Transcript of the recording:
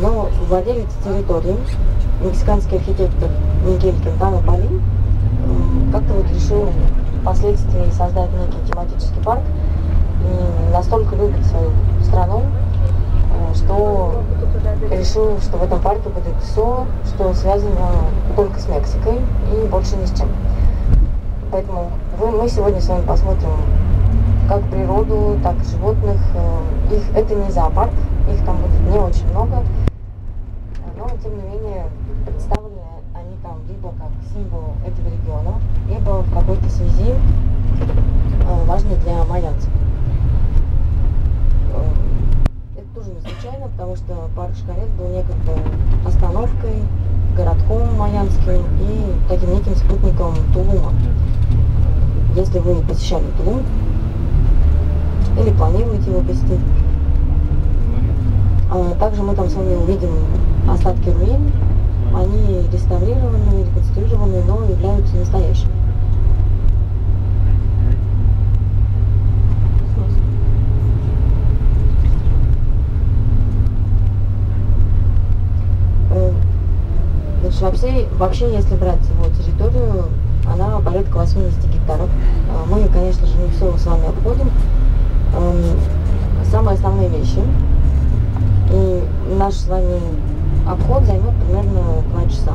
Но владелец территории, мексиканский архитектор Мигель Кентано Полин, как-то вот решил впоследствии создать некий тематический парк и настолько любит свою страну, что решил, что в этом парке будет все, что связано только с Мексикой и больше ни с чем. Поэтому мы сегодня с вами посмотрим как природу, так и животных. Это не зоопарк, их там будет не очень много, но тем не менее представлены они там либо как символ этого региона, либо в какой-то связи важны для майянцев. Это тоже не случайно, потому что парк Xcaret был некогда остановкой, городком майянским и таким неким спутником Тулума. Если вы посещали Тулум или планируете его посетить, также мы там с вами увидим остатки руин. Они реставрированы, реконструированы, но являются настоящими. Значит, вообще, если брать его территорию, она порядка 80 гектаров. Мы, конечно же, не все с вами обходим. Самые основные вещи. И наш с вами обход займет примерно 2 часа.